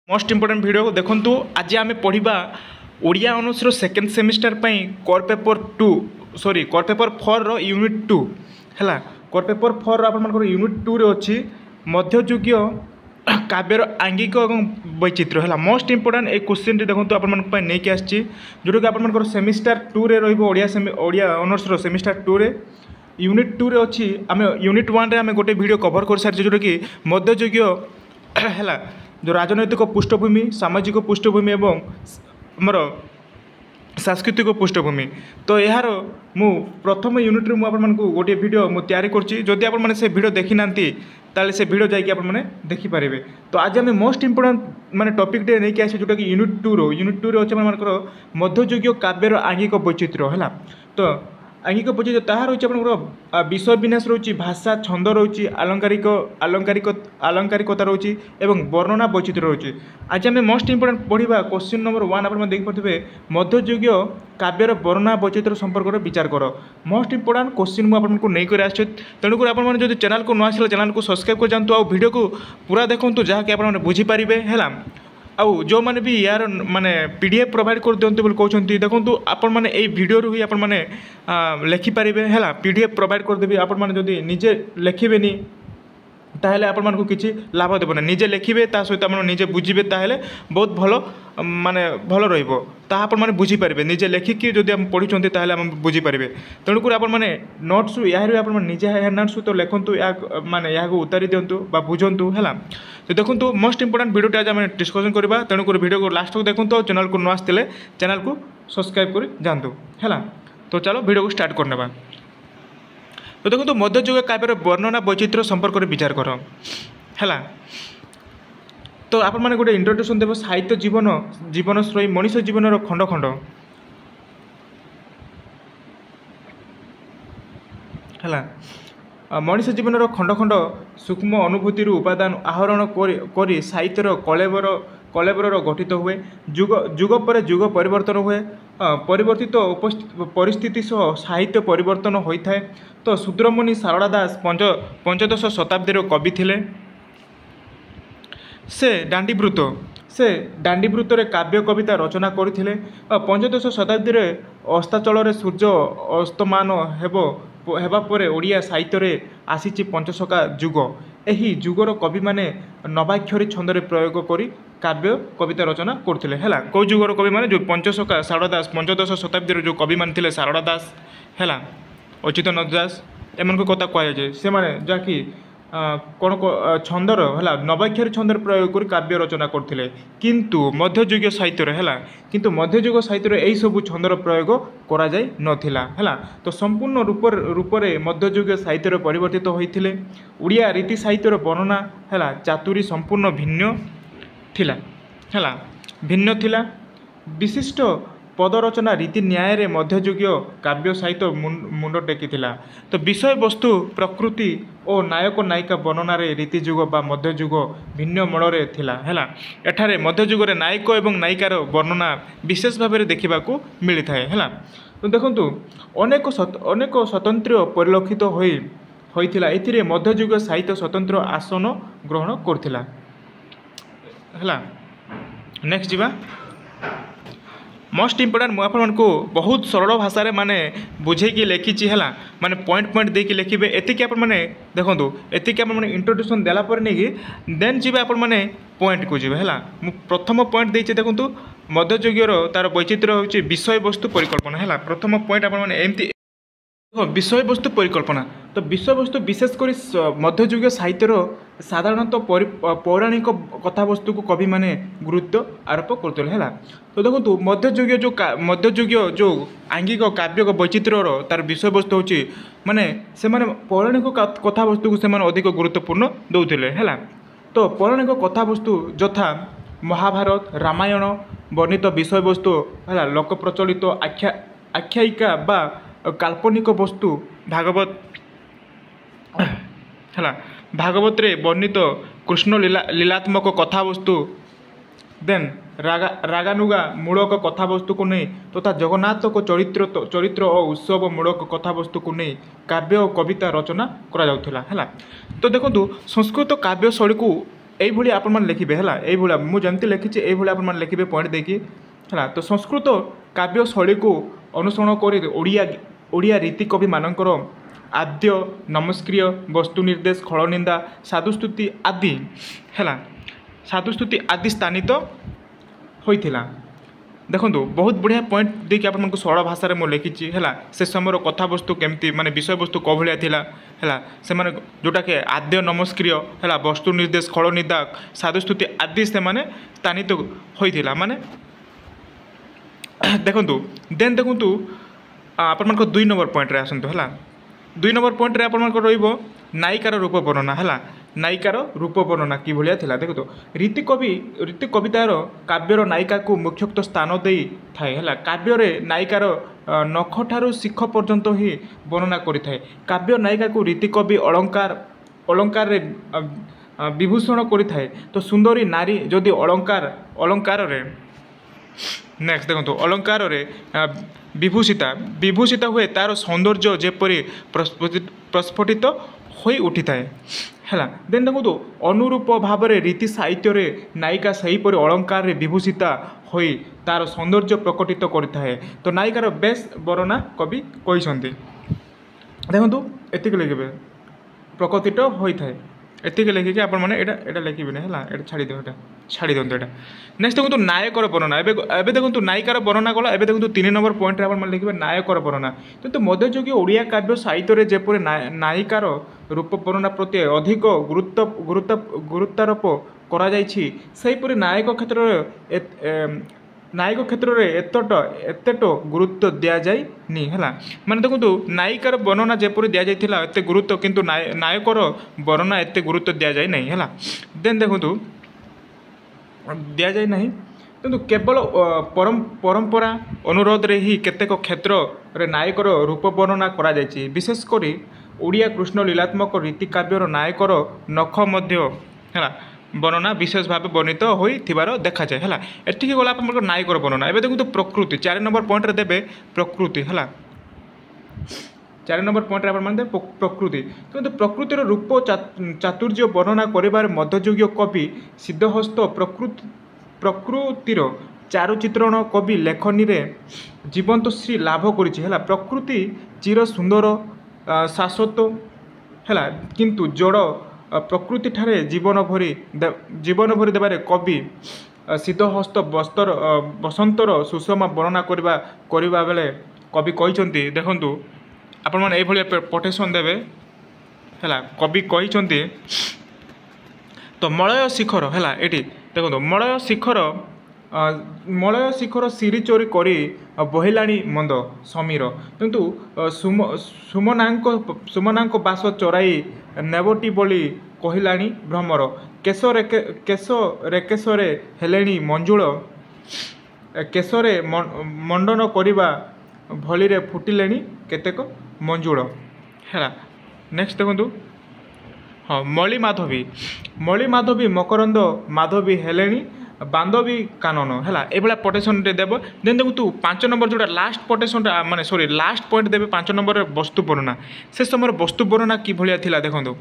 Most important video देखंतु आज आम पढ़ा ओडिया ऑनर्स रो सेकेंड सेमिस्टर पई core paper 2 sorry core paper 4 रो यूनिट 2 हैला कोर पेपर 4 अपन मनकर यूनिट 2 रे अछि मध्ययुगीय काव्यर आंगिक और वैचित्र्य है मोस्ट इंपोर्टेंट ए क्वेश्चन देखो आप नहीं कि आसी जोटा कि आप सेमिस्टर 2 रे ओडिया ऑनर्स रो सेमिस्टर 2 रे यूनिट 2 रे अच्छी आम यूनिट 1 रे आम गोटे वीडियो कवर कर सारी जोटा कि मध्ययुगीय है जो राजनैतिक पृष्ठभूमि सामाजिक पृष्ठभूमि एवं आमर सांस्कृतिक पृष्ठभूमि तो यार मु प्रथम यूनिट रे आपको गोटे वीडियो मु तैयारी करछि जदि आप माने से वीडियो देखि नांती ताले से वीडियो जाकि आप माने देखि पारिबे। तो आज आम मोस्ट इंपोर्टेंट माने टॉपिक डे नहीं कि आसे जोटा कि यूनिट 2 रो अछि मानकर मध्ययुगीय काव्यर आंगिक वैचित्र्य है तो आंगिक वैचित्र्य ताहा रही आपंकर विषय विन्यास रही भाषा छंद रही आलंकारिकता रही एवं वर्णना वैचित्र्य रही। आज आम मोस्ट इंपोर्टेंट पढ़ा क्वेश्चन नंबर 1 आप देख पारे मध्ययुगीय काव्यर वर्णना वैचित्र्य संपर्क में विचार कर मोस्ट इंपोर्टेंट क्वेश्चन मुझे नहीं कर तेणुक आप चैनल को नुआ चैनल को सब्सक्राइब कर जातु आ वीडियो को पूरा देखूँ जहाँकि आप बुझीपारे है आउ जो मैंने भी यार माने पीडीएफ प्रोवाइड कर दिंतु बोली कहते देखो आपण मैंने यही वीडियो ही आपण मैंने लिखिपारे है पीडीएफ प्रोवाइड करदेवी आपण मैंने जदि निजे लिखिबेनी ताहले आपण मानकु किछि लाभ देबना निजे लिखिबे ता सहित आपण निजे बुझिबे ताहले बहुत भलो माने भलो रहिबो ताहा आपण माने बुझी पारिबे निजे लेखिकी जदि हम पढिचंती ताहले हम बुझी पारिबे तेणु कर आपण माने नोट्स यार आपण माने निजे नोट्स तो लेखंतु या माने या को उतारी दियंतु बा बुझंतु हैला। तो देखंतु मोस्ट इंपोर्टेंट वीडियो आज हम डिस्कशन करबा तेणु कर वीडियो को लास्ट तक देखंतु चैनल को नुआ आस्तिले चैनल को सब्सक्राइब कर जानतु हैला। तो चलो वीडियो को स्टार्ट करनेबा। तो देखो मध्ययुग काव्यर वर्णना वैचित्र्य संपर्क में विचार कर है तो आप मैंने गोटे इंट्रोडक्शन देव साहित्य जीवन जीवनश्रयी मनीष जीवन खंड खंड है मनीष जीवन खंड खंड सूक्ष्म अनुभूति उपादान आहरण कर साहित्यर कलेबर गठित हुए जुग जुग पर जुग परिवर्तन हुए परिवर्तित परिस्थिति सह साहित्य परिवर्तन होता है। तो शूद्रमुनि सारदा दास पंचदश शताब्दी कवि थिले से दांडीवृत्त रे काव्य कविता रचना करथिले पंचदश शताब्दी रे अस्ताचल सूर्य अस्तमान हेबा परे ओडिया साहित्य रे आसीची पंचसखा जुग एही जुगर कवि माने नवाक्षरी छंद रे प्रयोग करी काव्य कविता रचना करथिले हैला को जुगर कवि माने जो पंचसखा सारदा दास पंचदश शताब्दी रे जो कवि माने थिले सारदा दास हैला अच्युतानंद दास एमन को कथा कह जाए से माने जाकि कौन छंदर है नवाक्षरी छंदर प्रयोग कर काव्य रचना करथिले किंतु मध्ययुगीय साहित्य है किंतु मध्ययुग साहित्य यही सब छंदर प्रयोग करा जाय नथिला है। तो संपूर्ण रूप से मध्ययुगीय साहित्य परिवर्तित होते ओडिया रीति साहित्यर वर्णना है चातुरी संपूर्ण भिन्न थिला है भिन्न थिला विशिष्ट पदरचना रीति न्याय रे मध्ययुगीय काव्य साहित्य मुंड टेकी तो विषय वस्तु प्रकृति और नायक नायिका वर्णन रे रीतिजुग बा मध्ययुग भिन्न मड़े थिला हैला एठारे मध्ययुग रे नायक एवं नायिकार वर्णना विशेष भाव में देखा मिली थाए हैला। तो देखंतु अनेक स्वतंत्र परिलक्षित होइथिला एथिरे मध्ययुग साहित्य स्वतंत्र आसन ग्रहण करथिला हैला। नेक्स्ट जीवा मोस्ट इंपोर्टेंट मुझे आपको बहुत सरल भाषा रे माने बुझेकी लिखी है माने पॉइंट पॉइंट देकी लिखे एतिक आप देखो एतिक आप इंट्रोडक्शन देला पर नहीं कि देन जी आप पॉइंट को जी है प्रथम पॉइंट देखे देखो मध्ययुगीय तार वैचित्र्य होची विषय वस्तु परिकल्पना है प्रथम पॉइंट आप विषय वस्तु परिकल्पना तो विषय वस्तु विशेषकर मध्ययुगीय साहित्यर साधारणतः पौराणिक कथावस्तु को कवि माने गुरुत्व आरोप करते है। तो देखो मध्ययुगीय जो आंगिक काव्य वैचित्र्य तार विषय वस्तु होची माने से माने पौराणिक कथावस्तु को से माने अधिक गुरुत्वपूर्ण दौले है। तो पौराणिक कथावस्तु यथा महाभारत रामायण वर्णित विषय वस्तु है लोक प्रचलित आख्यायिका बा काल्पनिक वस्तु भागवत है भागवत रे वर्णित कृष्ण लीलात्मक कथावस्तु देन रागानुगा मूलक कथावस्तु को नहीं तथा जगन्नाथ को चरित्र और उत्सव मूलक कथावस्तु को नहीं काव्य और कविता रचना करा जाउथिला है। तो देखो संस्कृत काव्य शैली को এইভাবে আপনার লিখবে হল এইভাবে মু যেমতি লিখিছি এইভাবে আপনার লিখবে পয়েন্ট দেখি হল। তো সংস্কৃত কাব্য শৈলী অনুসরণ করে ওড়িয়া রীতি কবি মানকর আদ্য নমস্ক্রিয় বস্তু নির্দেশ খলনিন্দা সাধুস্তুতি আদি হল সাধুস্তুতি আদি স্থানিত হয়েছিল। দেখুন বহুত বঢ়িয়া পয়েন্ট দিয়ে আপনার সরল ভাষায় মু লিখিছি হল। সে সময়ের কথাবস্তু কেমতি মানে বিষয়বস্তু কভলিয়া লা হল সে যেটাকে আদ্য নমস্ক্রিয় হল বস্তু নির্দেশ খলনিন্দা সাধুস্তুতি আদি সে স্থানিত হয়েছিল মানে দেখুন দেন দেখুন আপনার 2 নম্বর পয়েন্টরে আসন্তু হল। 2 নম্বর পয়েন্টরে আপনার রহব নায়িকার রূপ বর্ণনা হল। নায়িকার রূপ বর্ণনা কিভাবে লা দেখুন রীতি কবিতার কাব্যর নায়িকা মুখ্যত স্থান দিয়ে থাকে হল। কাব্যরে নায়িকার নখঠার শিখ পর্যন্ত হি বর্ণনা করে থাকে। কাব্য নায়িকা রীতিকবি অলঙ্কারে বিভূষণ করে থাকে। তো সুন্দরী নারী যদি অলঙ্কারে নেক্সট দেখুন অলঙ্কারে বিভূষিতা हुए तार सौंदर्य जेपरी प्रस्फुटित हो उठी थाए है। देन देखो अनुरूप भाव में रीति साहित्य नायिका सहीपरि अलंकार विभूषिता हो तार सौंदर्य प्रकटित करें। तो नायिकार बेस वर्णना कवि कहते देखो एति लिखे प्रकटित होता है एति लिखिकी आपण मैंने यहाँ लिखे ना है छाड़ी दिखाँ छाड़ी दिखाँ यहाँ। नेक्स्ट देखो नायकर वर्णना एवं देखो नायिकार वर्णना गला। एवं देखो 3 नंबर पॉइंट आप लिखे नायकर वर्णना। तो मध्ययुगीय ओडिया काव्य साहित्य जेपरी नायिकार रूप वर्णना प्रति अधिक गुरुत्वारोप कर नायक क्षेत्र में एतेट गुरुत्व दि जाए है। माने देखो नायिकार वर्णना जेपरी दि जाता एत गुरुत्व किंतु नायकर वर्णना एत गुरुत्व दि जाए नहीं है। देन देखो दि जाए नहीं किंतु केवल परंपरा अनुरोध रे ही केतेक क्षेत्र रे नायकर रूप वर्णना करा जायछि। विशेषकर ओडिया कृष्ण लीलात्मक रीति काव्यर नायकर नख मध्य है वर्णना विशेष भाव वर्णित हो देखा जाए है। एटिक गला आप नायकर वर्णना। एवं देखो प्रकृति 4 नंबर पॉइंट देवे प्रकृति है। 4 नंबर पॉइंट आप प्रकृति तो प्रकृतिर रूप चातुर्य वर्णना कर मध्ययुगीय कवि सिद्धहस्त प्रकृतिर चारुचित्रण कवि लेखनी रे जीवंत श्री लाभ कर प्रकृति चिर सुंदर शाश्वत है किंतु जड़ प्रकृति ठारे जीवन भरी देवारे कवि सिद्धहस्त बसंतर सुषमा वर्णना करवा बेले कवि कहते देखु आपण मैंने ये पटेसन देवे है। कवि कहते तो मलय शिखर है ये देखो मलय शिखर सिरी चोरी करी बहिलाणी मंद समीर किंतु सुमना बास चोराई नेबटी बोली कहलाणी भ्रमर केशरे हेलेणी मंजुल केशरे मंडन करवा भली फुटिले केतेक मंजुल है। नेक्स्ट देखो हाँ मली माधवी मकरंद माधवी हेलेणी बांधवी कानन है ये पटेसन देव। देन देखो तू 5 नंबर जोटा लास्ट पटेसन माने सॉरी लास्ट पॉइंट देवे 5 नंबर वस्तु वर्णना। से समय वस्तु वर्णना कि भाया थिला देखो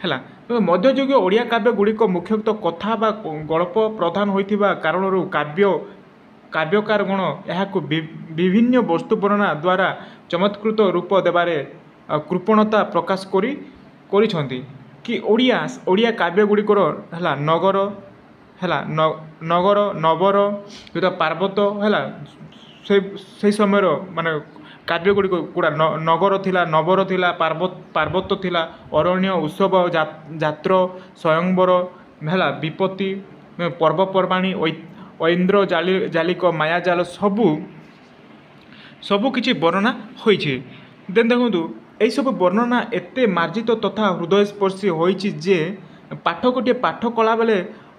है। मध्ययुगीय ओडिया काव्य गुड़िक मुख्यतः कथा बा गल्प प्रधान होइथिबा कारणरू काव्यकार गण यहाँ विभिन्न वस्तु वर्णना द्वारा चमत्कृत रूप देवारे कृपणता प्रकाश करी कि ओडिया काव्य गुड़िकर है नगर है नगर नबर जो पार्वत है से समय माने काव्य गुड़ा नगर थिला नबर थिला पार्वत थिला अरण्य उत्सव जात्र स्वयंवर है विपत्ति पर्वपर्वाणी ऐन्द्र जालिक मायाजाल सबू किछि वर्णना होइछि। देन देखु यही सब वर्णना एते मार्जित तथा हृदयस्पर्शी होइछि जे पाठकटे पाठ कला बेले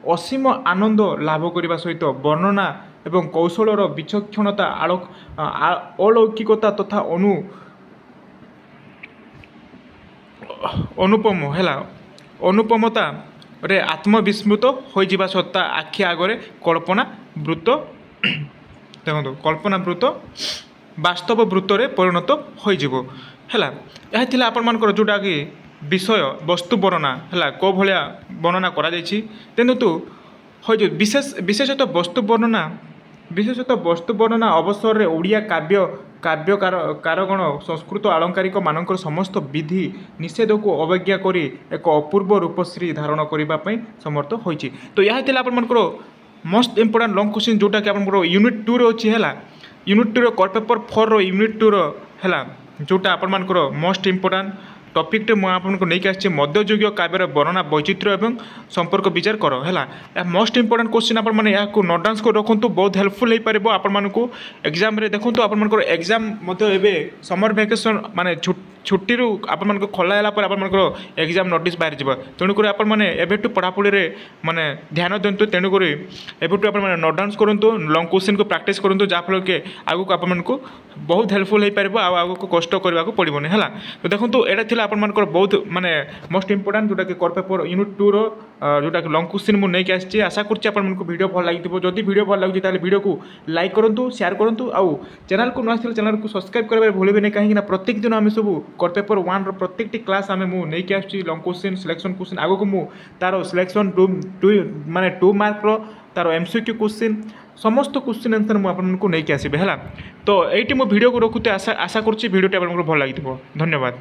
असीम आनंद लाभ करने सहित वर्णना एवं कौशलर विचक्षणता अलौकिकता तथा अनुपमता रे आत्मविस्मृत हो जावा सत्ता आखि आगरे कल्पना वृत्त देखो कल्पना वृत्त वास्तव वृत्त रे परिणत हो है। यह आपण मानकर जोटा कि विषय वस्तु वर्णना है कौ भाया वर्णना करूँ विशेषतः वस्तु वर्णना अवसर में ओडिया काव्यकारगण संस्कृत आलंकारिक मानकर समस्त विधि निषेध को अवज्ञा करी एक अपूर्व रूपश्री धारण करने समर्थ होती। तो यह आपर मोस्ट इंपोर्टेंट लॉन्ग क्वेश्चन जोटा कि आप यूनिट 2 अच्छी है यूनिट 2 कोर पेपर 4 यूनिट 2 है जोटा आपर मोस्ट इंपोर्टेंट टॉपिक मुझे आपको नहीं आसी मध्ययुगीय काव्यर वर्णना वैचित्र्य और संपर्क विचार कर है मोस्ट इंपोर्टेंट क्वेश्चन आप नोट डाउन कर रखु बहुत हेल्पफुल हो पार आपको एग्जाम देखो आपर एग्जाम समर वैकेशन माने छुट्टी आप खोला आप एग्जाम नोटिस बाहर जा तेणुक आपठू पढ़ापढ़ी माने ध्यान दिंतु तेणुक एवं आप नोट डाउन करूँ लॉन्ग क्वेश्चन को प्रैक्टिस करूँ जहाँफल कि आगक आपको बहुत हेल्पफुल हो पार आगक कष्ट करने को पड़ोनी है। तो देखो यहाँ आपर बहुत माने मोस्ट इंपोर्टेंट जोटा कि कोर पेपर यूनिट 2 जोटा कि लॉन्ग क्वेश्चन मुझे नहीं आसी आशा करूँ वीडियो भल लगी जदि वीडियो भल लगी वीडियो को लाइक करूँ शेयर करूँ आउ चैनल को न चैनल को सब्सक्राइब करेंगे भूलें नहीं कहीं प्रत्येक दिन आम सब कोर पेपर 1 प्रत्येक क्लास आम नहीं आसी लॉन्ग क्वेश्चन सिलेक्शन क्वेश्चन आगक मु तार सिलेक्शन 2 माने 2 मार्क तार एमसीक्यू क्वेश्चन समस्त क्वेश्चन आंसर मुझे नहीं आसबे है। तो ये वीडियो को रखुते आशा करुँच वीडियो आपको भल लगी। धन्यवाद।